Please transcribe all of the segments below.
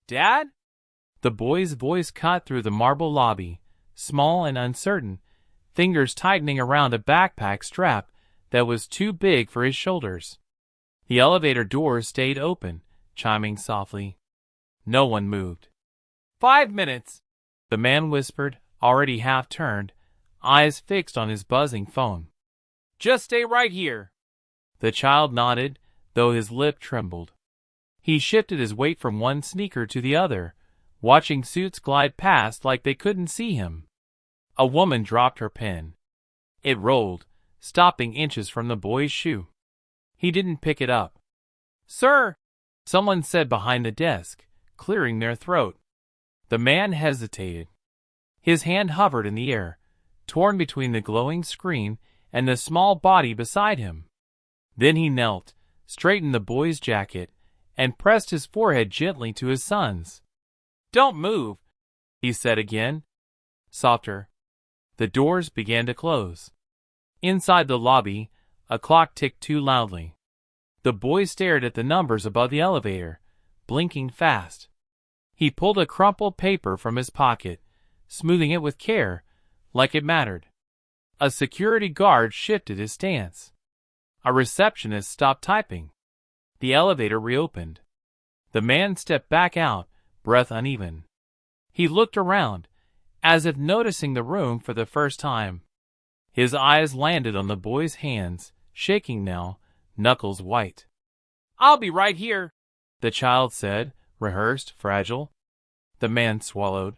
Dad? The boy's voice cut through the marble lobby, small and uncertain, fingers tightening around a backpack strap that was too big for his shoulders. The elevator doors stayed open, chiming softly. No one moved. 5 minutes, the man whispered, already half turned, eyes fixed on his buzzing phone. Just stay right here. The child nodded, though his lip trembled. He shifted his weight from one sneaker to the other, watching suits glide past like they couldn't see him. A woman dropped her pen. It rolled, stopping inches from the boy's shoe. He didn't pick it up. Sir, someone said behind the desk, clearing their throat. The man hesitated. His hand hovered in the air, torn between the glowing screen and the small body beside him. Then he knelt, straightened the boy's jacket, and pressed his forehead gently to his son's. Don't move, he said again. Softer. The doors began to close. Inside the lobby, a clock ticked too loudly. The boy stared at the numbers above the elevator, blinking fast. He pulled a crumpled paper from his pocket, smoothing it with care, like it mattered. A security guard shifted his stance. A receptionist stopped typing. The elevator reopened. The man stepped back out, breath uneven. He looked around, as if noticing the room for the first time. His eyes landed on the boy's hands, shaking now, knuckles white. I'll be right here, the child said, rehearsed, fragile. The man swallowed.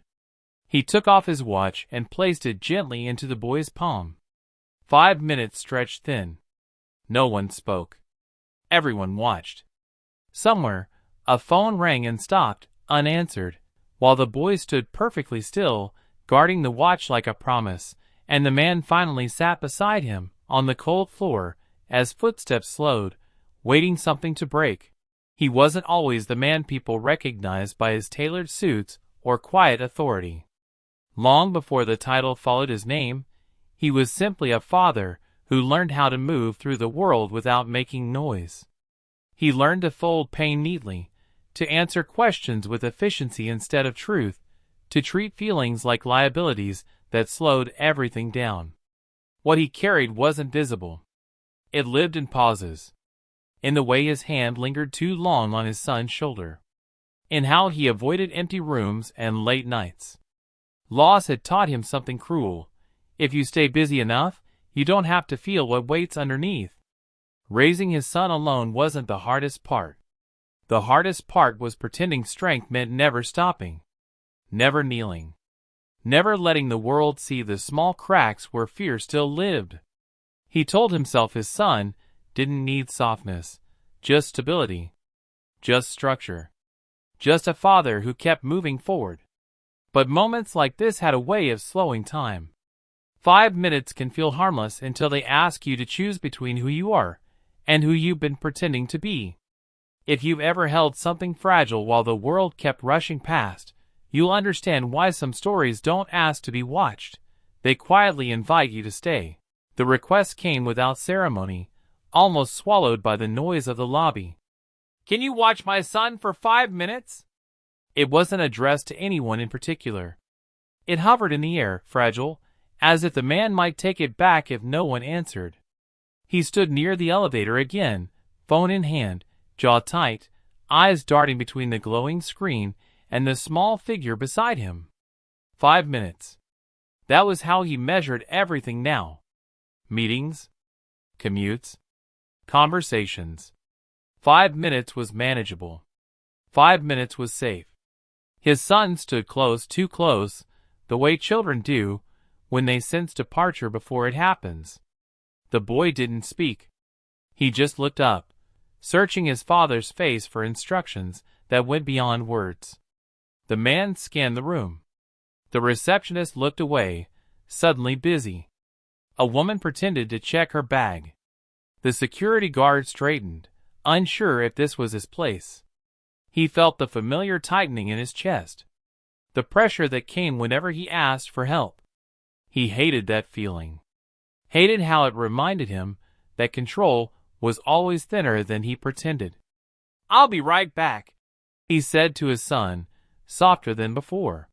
He took off his watch and placed it gently into the boy's palm. 5 minutes stretched thin. No one spoke. Everyone watched. Somewhere, a phone rang and stopped, unanswered, while the boy stood perfectly still, guarding the watch like a promise, and the man finally sat beside him, on the cold floor, as footsteps slowed, waiting something to break. He wasn't always the man people recognized by his tailored suits or quiet authority. Long before the title followed his name, he was simply a father who learned how to move through the world without making noise. He learned to fold pain neatly, to answer questions with efficiency instead of truth, to treat feelings like liabilities that slowed everything down. What he carried wasn't visible. It lived in pauses. In the way his hand lingered too long on his son's shoulder. In how he avoided empty rooms and late nights. Loss had taught him something cruel. If you stay busy enough, you don't have to feel what waits underneath. Raising his son alone wasn't the hardest part. The hardest part was pretending strength meant never stopping. Never kneeling. Never letting the world see the small cracks where fear still lived. He told himself his son didn't need softness, just stability, just structure, just a father who kept moving forward. But moments like this had a way of slowing time. 5 minutes can feel harmless until they ask you to choose between who you are and who you've been pretending to be. If you've ever held something fragile while the world kept rushing past, you'll understand why some stories don't ask to be watched. They quietly invite you to stay. The request came without ceremony, almost swallowed by the noise of the lobby. Can you watch my son for 5 minutes? It wasn't addressed to anyone in particular. It hovered in the air, fragile, as if the man might take it back if no one answered. He stood near the elevator again, phone in hand, jaw tight, eyes darting between the glowing screen and the small figure beside him. 5 minutes. That was how he measured everything now. Meetings, commutes, conversations. 5 minutes was manageable. 5 minutes was safe. His son stood close, too close, the way children do when they sense departure before it happens. The boy didn't speak. He just looked up, searching his father's face for instructions that went beyond words. The man scanned the room. The receptionist looked away, suddenly busy. A woman pretended to check her bag. The security guard straightened, unsure if this was his place. He felt the familiar tightening in his chest. The pressure that came whenever he asked for help. He hated that feeling. Hated how it reminded him that control was always thinner than he pretended. I'll be right back, he said to his son, softer than before.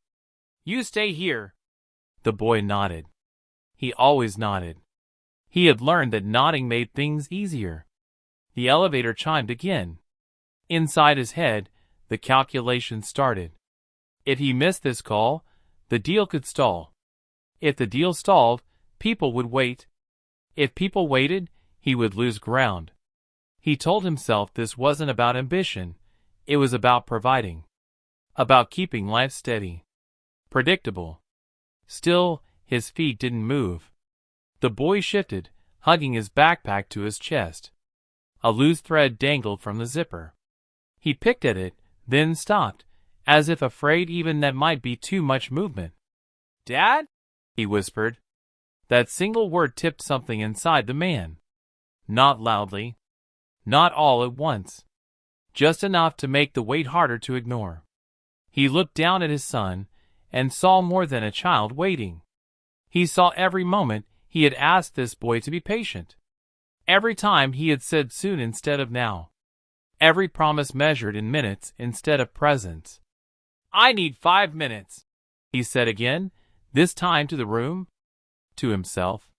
"You stay here." The boy nodded. He always nodded. He had learned that nodding made things easier. The elevator chimed again. Inside his head, the calculation started. If he missed this call, the deal could stall. If the deal stalled, people would wait. If people waited, he would lose ground. He told himself this wasn't about ambition, it was about providing. About keeping life steady. Predictable. Still, his feet didn't move. The boy shifted, hugging his backpack to his chest. A loose thread dangled from the zipper. He picked at it, then stopped, as if afraid even that might be too much movement. "Dad?" he whispered. That single word tipped something inside the man. Not loudly. Not all at once. Just enough to make the weight harder to ignore. He looked down at his son, and saw more than a child waiting. He saw every moment he had asked this boy to be patient. Every time he had said soon instead of now. Every promise measured in minutes instead of presents. "I need 5 minutes," he said again, this time to the room. To himself.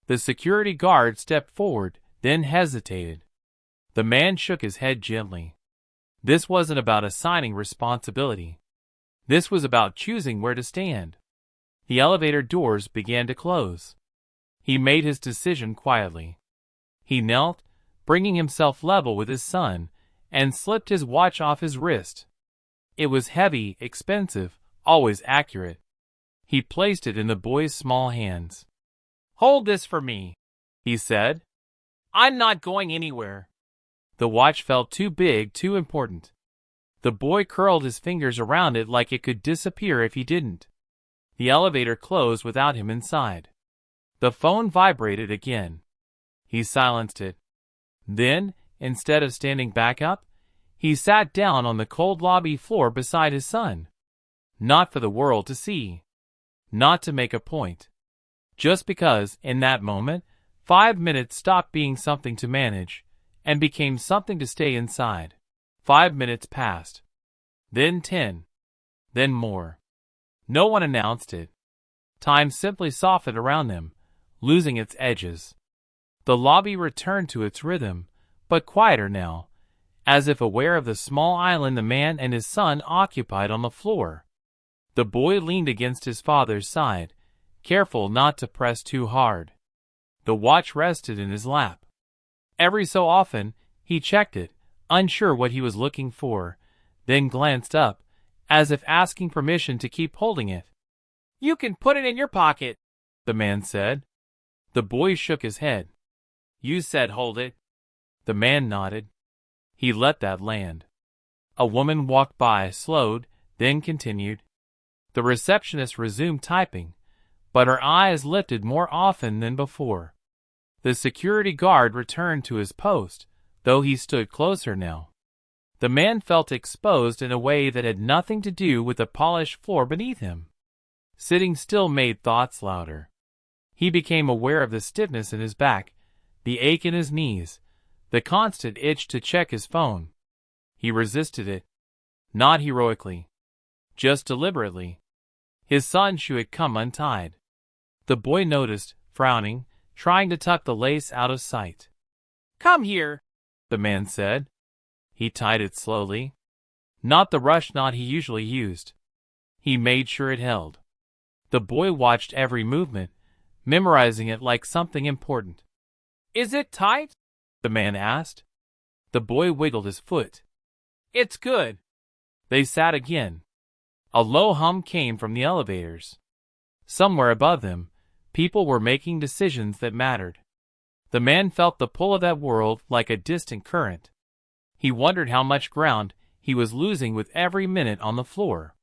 The security guard stepped forward, then hesitated. The man shook his head gently. This wasn't about assigning responsibility. This was about choosing where to stand. The elevator doors began to close. He made his decision quietly. He knelt, bringing himself level with his son, and slipped his watch off his wrist. It was heavy, expensive, always accurate. He placed it in the boy's small hands. "Hold this for me," he said. "I'm not going anywhere." The watch felt too big, too important. The boy curled his fingers around it like it could disappear if he didn't. The elevator closed without him inside. The phone vibrated again. He silenced it. Then, instead of standing back up, he sat down on the cold lobby floor beside his son. Not for the world to see. Not to make a point. Just because, in that moment, 5 minutes stopped being something to manage, and became something to stay inside. 5 minutes passed. Then 10. Then more. No one announced it. Time simply softened around them, losing its edges. The lobby returned to its rhythm, but quieter now, as if aware of the small island the man and his son occupied on the floor. The boy leaned against his father's side, careful not to press too hard. The watch rested in his lap. Every so often, he checked it, unsure what he was looking for, then glanced up, as if asking permission to keep holding it. "You can put it in your pocket," the man said. The boy shook his head. "You said hold it." The man nodded. He let that land. A woman walked by, slowed, then continued. The receptionist resumed typing, but her eyes lifted more often than before. The security guard returned to his post, though he stood closer now. The man felt exposed in a way that had nothing to do with the polished floor beneath him. Sitting still made thoughts louder. He became aware of the stiffness in his back, the ache in his knees, the constant itch to check his phone. He resisted it. Not heroically. Just deliberately. His son's shoe had come untied. The boy noticed, frowning, trying to tuck the lace out of sight. "Come here," the man said. He tied it slowly. Not the rush knot he usually used. He made sure it held. The boy watched every movement, memorizing it like something important. "Is it tight?" the man asked. The boy wiggled his foot. "It's good." They sat again. A low hum came from the elevators. Somewhere above them, people were making decisions that mattered. The man felt the pull of that world like a distant current. He wondered how much ground he was losing with every minute on the floor.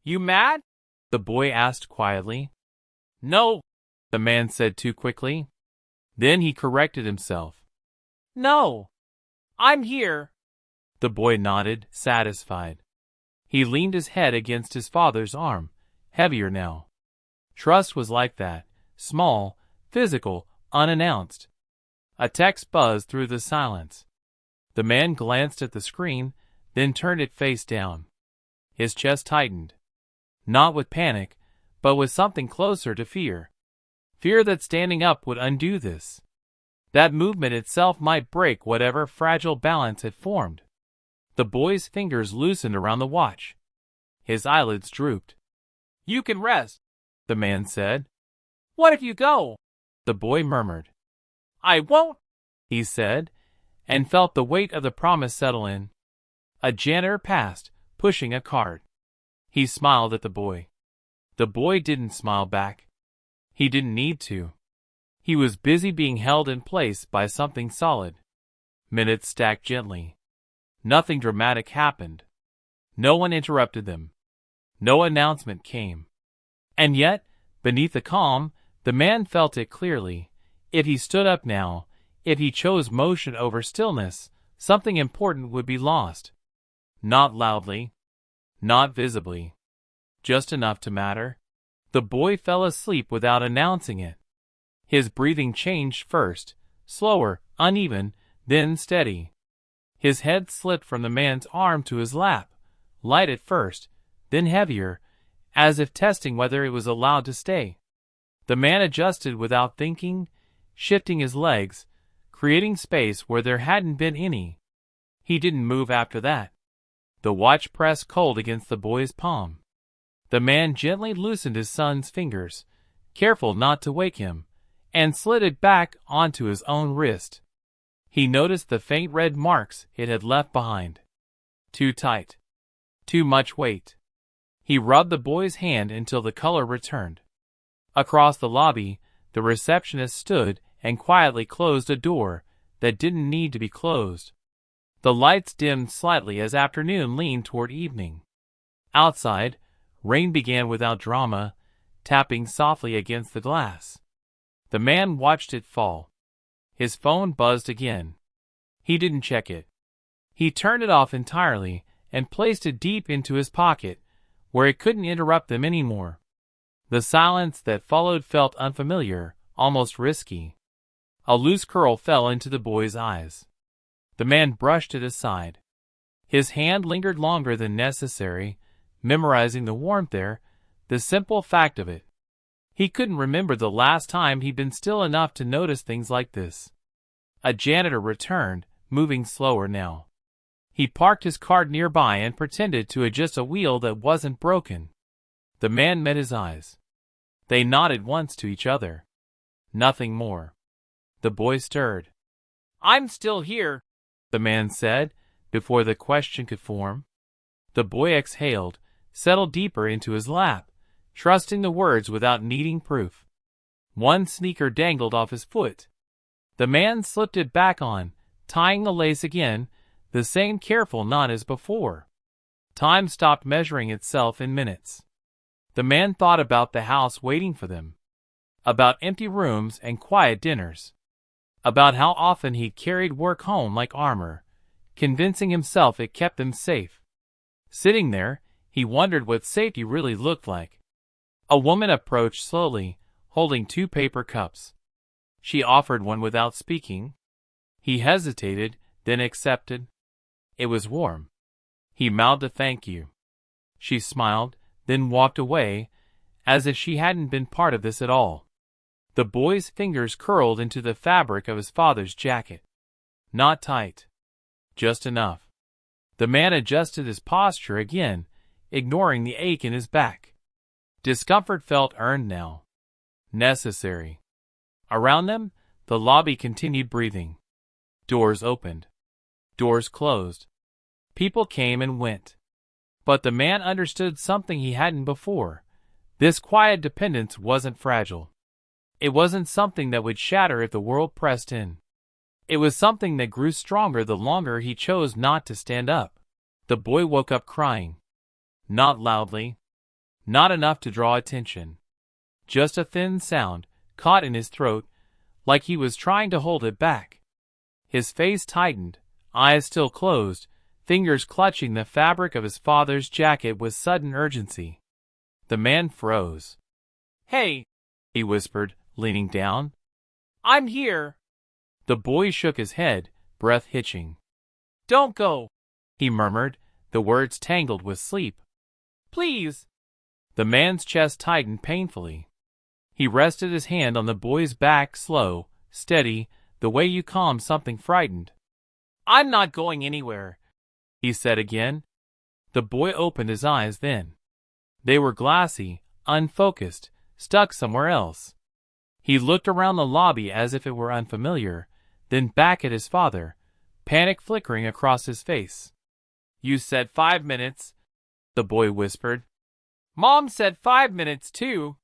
"You mad?" the boy asked quietly. "No," the man said too quickly. Then he corrected himself. "No, I'm here." The boy nodded, satisfied. He leaned his head against his father's arm, heavier now. Trust was like that, small, physical, unannounced. A text buzzed through the silence. The man glanced at the screen, then turned it face down. His chest tightened. Not with panic, but with something closer to fear. Fear that standing up would undo this. That movement itself might break whatever fragile balance it formed. The boy's fingers loosened around the watch. His eyelids drooped. "You can rest," the man said. "What if you go?" the boy murmured. "I won't," he said, and felt the weight of the promise settle in. A janitor passed, pushing a cart. He smiled at the boy. The boy didn't smile back. He didn't need to. He was busy being held in place by something solid. Minutes stacked gently. Nothing dramatic happened. No one interrupted them. No announcement came. And yet, beneath the calm, the man felt it clearly. If he stood up now, if he chose motion over stillness, something important would be lost. Not loudly. Not visibly. Just enough to matter. The boy fell asleep without announcing it. His breathing changed first, slower, uneven, then steady. His head slipped from the man's arm to his lap, light at first, then heavier, as if testing whether it was allowed to stay. The man adjusted without thinking, shifting his legs, creating space where there hadn't been any. He didn't move after that. The watch pressed cold against the boy's palm. The man gently loosened his son's fingers, careful not to wake him, and slid it back onto his own wrist. He noticed the faint red marks it had left behind. Too tight. Too much weight. He rubbed the boy's hand until the color returned. Across the lobby, the receptionist stood and quietly closed a door that didn't need to be closed. The lights dimmed slightly as afternoon leaned toward evening. Outside, rain began without drama, tapping softly against the glass. The man watched it fall. His phone buzzed again. He didn't check it. He turned it off entirely and placed it deep into his pocket, where it couldn't interrupt them anymore. The silence that followed felt unfamiliar, almost risky. A loose curl fell into the boy's eyes. The man brushed it aside. His hand lingered longer than necessary, memorizing the warmth there, the simple fact of it. He couldn't remember the last time he'd been still enough to notice things like this. A janitor returned, moving slower now. He parked his cart nearby and pretended to adjust a wheel that wasn't broken. The man met his eyes. They nodded once to each other. Nothing more. The boy stirred. "I'm still here," the man said, before the question could form. The boy exhaled, settled deeper into his lap, trusting the words without needing proof. One sneaker dangled off his foot. The man slipped it back on, tying the lace again, the same careful knot as before. Time stopped measuring itself in minutes. The man thought about the house waiting for them, about empty rooms and quiet dinners, about how often he'd carried work home like armor, convincing himself it kept them safe. Sitting there, he wondered what safety really looked like. A woman approached slowly, holding 2 paper cups. She offered one without speaking. He hesitated, then accepted. It was warm. He mouthed a thank you. She smiled, then walked away, as if she hadn't been part of this at all. The boy's fingers curled into the fabric of his father's jacket. Not tight. Just enough. The man adjusted his posture again, ignoring the ache in his back. Discomfort felt earned now. Necessary. Around them, the lobby continued breathing. Doors opened. Doors closed. People came and went. But the man understood something he hadn't before. This quiet dependence wasn't fragile. It wasn't something that would shatter if the world pressed in. It was something that grew stronger the longer he chose not to stand up. The boy woke up crying. Not loudly. Not enough to draw attention. Just a thin sound, caught in his throat, like he was trying to hold it back. His face tightened, eyes still closed, fingers clutching the fabric of his father's jacket with sudden urgency. The man froze. "Hey," he whispered, leaning down. "I'm here." The boy shook his head, breath hitching. "Don't go," he murmured, the words tangled with sleep. Please. The man's chest tightened painfully. He rested his hand on the boy's back, slow, steady, the way you calm something frightened. I'm not going anywhere, he said again. The boy opened his eyes then. They were glassy, unfocused, stuck somewhere else. He looked around the lobby as if it were unfamiliar, then back at his father, panic flickering across his face. You said 5 minutes, the boy whispered. Mom said 5 minutes too.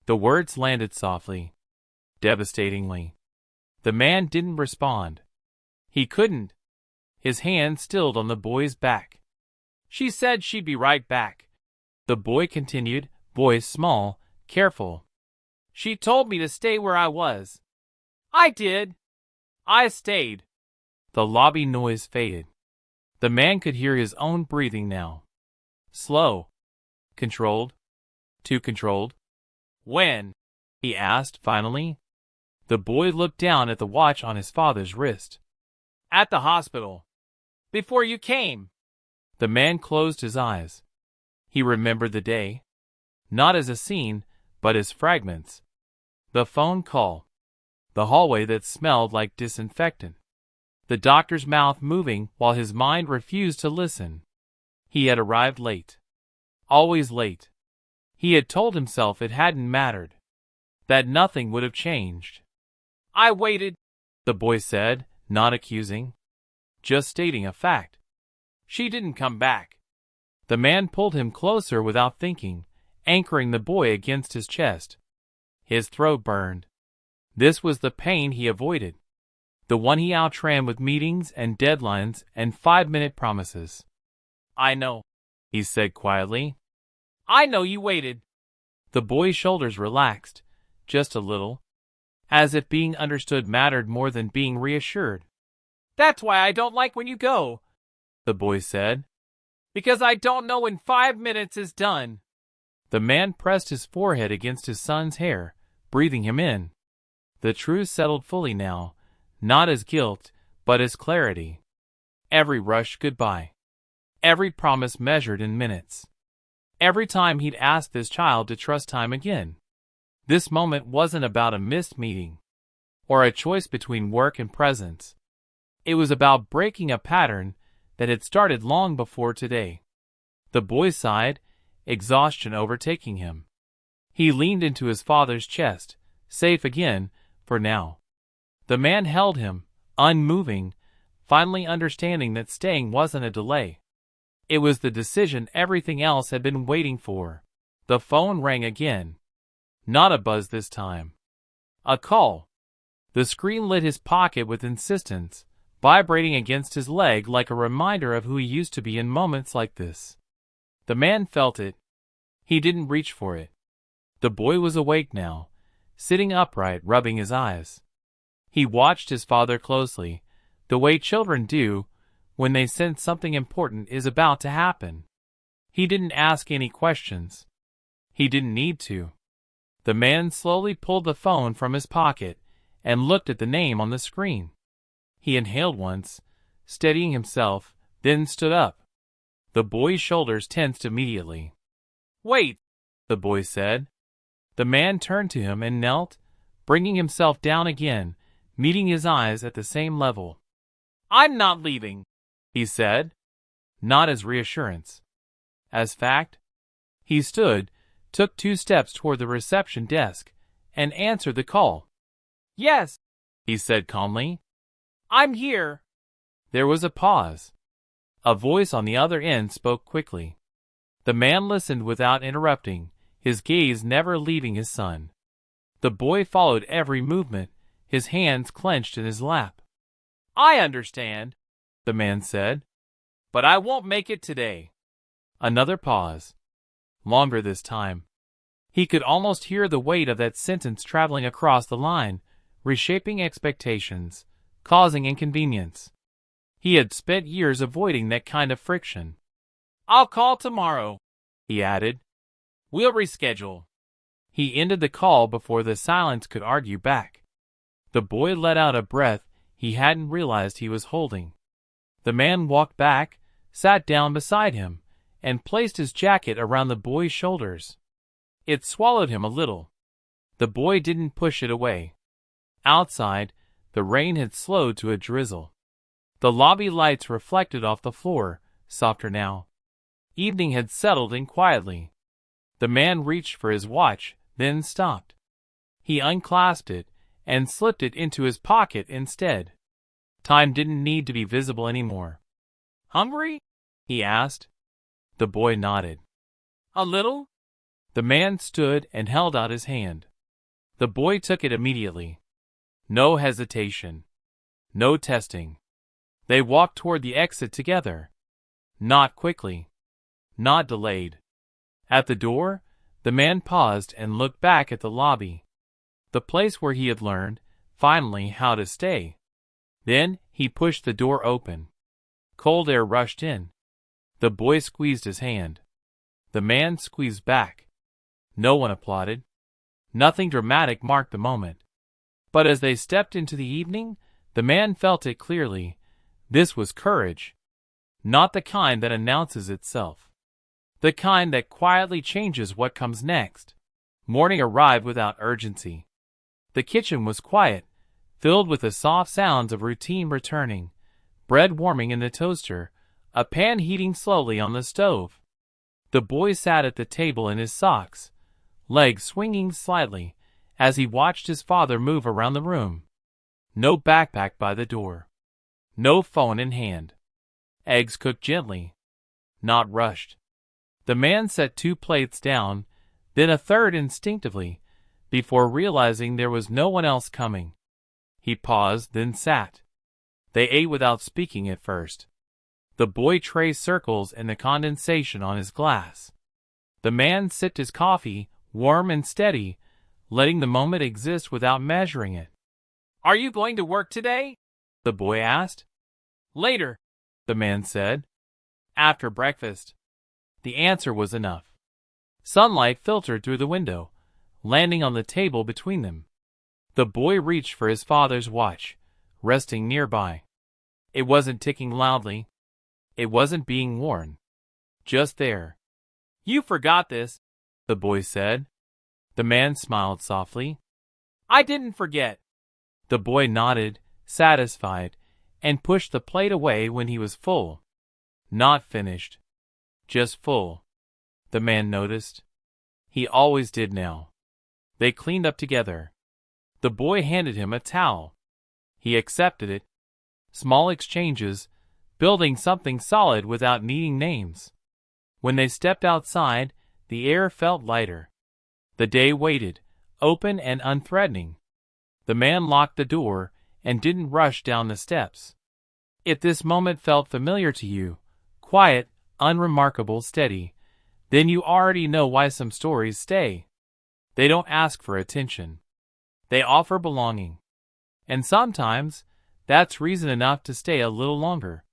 The words landed softly, devastatingly. The man didn't respond. He couldn't. His hand stilled on the boy's back. She said she'd be right back. The boy continued, voice small, careful. She told me to stay where I was. I did. I stayed. The lobby noise faded. The man could hear his own breathing now. Slow. Controlled. Too controlled. When? He asked finally. The boy looked down at the watch on his father's wrist. At the hospital. Before you came. The man closed his eyes. He remembered the day. Not as a scene, but as fragments. The phone call. The hallway that smelled like disinfectant. The doctor's mouth moving while his mind refused to listen. He had arrived late. Always late. He had told himself it hadn't mattered. That nothing would have changed. I waited, the boy said, not accusing. Just stating a fact. She didn't come back. The man pulled him closer without thinking, anchoring the boy against his chest. His throat burned. This was the pain he avoided. The one he outran with meetings and deadlines and 5-minute promises. I know, he said quietly. I know you waited. The boy's shoulders relaxed, just a little, as if being understood mattered more than being reassured. That's why I don't like when you go, the boy said. Because I don't know when 5 minutes is done. The man pressed his forehead against his son's hair, breathing him in. The truth settled fully now, not as guilt, but as clarity. Every rushed goodbye. Every promise measured in minutes. Every time he'd asked this child to trust time again. This moment wasn't about a missed meeting, or a choice between work and presence. It was about breaking a pattern that had started long before today. The boy sighed, exhaustion overtaking him. He leaned into his father's chest, safe again, for now. The man held him, unmoving, finally understanding that staying wasn't a delay. It was the decision everything else had been waiting for. The phone rang again. Not a buzz this time. A call. The screen lit his pocket with insistence, vibrating against his leg like a reminder of who he used to be in moments like this. The man felt it. He didn't reach for it. The boy was awake now, sitting upright, rubbing his eyes. He watched his father closely, the way children do when they sense something important is about to happen. He didn't ask any questions. He didn't need to. The man slowly pulled the phone from his pocket and looked at the name on the screen. He inhaled once, steadying himself, then stood up. The boy's shoulders tensed immediately. Wait, the boy said. The man turned to him and knelt, bringing himself down again, meeting his eyes at the same level. I'm not leaving, he said. Not as reassurance. As fact. He stood, took 2 steps toward the reception desk, and answered the call. Yes, he said calmly. I'm here. There was a pause. A voice on the other end spoke quickly. The man listened without interrupting, his gaze never leaving his son. The boy followed every movement, his hands clenched in his lap. I understand, the man said. But I won't make it today. Another pause. Longer this time. He could almost hear the weight of that sentence traveling across the line, reshaping expectations, causing inconvenience. He had spent years avoiding that kind of friction. I'll call tomorrow, he added. We'll reschedule. He ended the call before the silence could argue back. The boy let out a breath he hadn't realized he was holding. The man walked back, sat down beside him, and placed his jacket around the boy's shoulders. It swallowed him a little. The boy didn't push it away. Outside, the rain had slowed to a drizzle. The lobby lights reflected off the floor, softer now. Evening had settled in quietly. The man reached for his watch, then stopped. He unclasped it and slipped it into his pocket instead. Time didn't need to be visible anymore. "Hungry?" he asked. The boy nodded. "A little?" The man stood and held out his hand. The boy took it immediately. No hesitation. No testing. They walked toward the exit together. Not quickly. Not delayed. At the door, the man paused and looked back at the lobby. The place where he had learned, finally, how to stay. Then, he pushed the door open. Cold air rushed in. The boy squeezed his hand. The man squeezed back. No one applauded. Nothing dramatic marked the moment. But as they stepped into the evening, the man felt it clearly. This was courage. Not the kind that announces itself. The kind that quietly changes what comes next. Morning arrived without urgency. The kitchen was quiet, filled with the soft sounds of routine returning. Bread warming in the toaster, a pan heating slowly on the stove. The boy sat at the table in his socks, legs swinging slightly, as he watched his father move around the room. No backpack by the door. No phone in hand. Eggs cooked gently. Not rushed. The man set 2 plates down, then a third instinctively, before realizing there was no one else coming. He paused, then sat. They ate without speaking at first. The boy traced circles in the condensation on his glass. The man sipped his coffee, warm and steady, letting the moment exist without measuring it. "Are you going to work today?" the boy asked. "Later," the man said. "After breakfast." The answer was enough. Sunlight filtered through the window, landing on the table between them. The boy reached for his father's watch, resting nearby. It wasn't ticking loudly. It wasn't being worn. Just there. "You forgot this," the boy said. The man smiled softly. "I didn't forget." The boy nodded, satisfied, and pushed the plate away when he was full. Not finished. Just full. The man noticed. He always did now. They cleaned up together. The boy handed him a towel. He accepted it. Small exchanges, building something solid without needing names. When they stepped outside, the air felt lighter. The day waited, open and unthreatening. The man locked the door and didn't rush down the steps. If this moment felt familiar to you, quiet, unremarkable, steady, then you already know why some stories stay. They don't ask for attention. They offer belonging. And sometimes, that's reason enough to stay a little longer.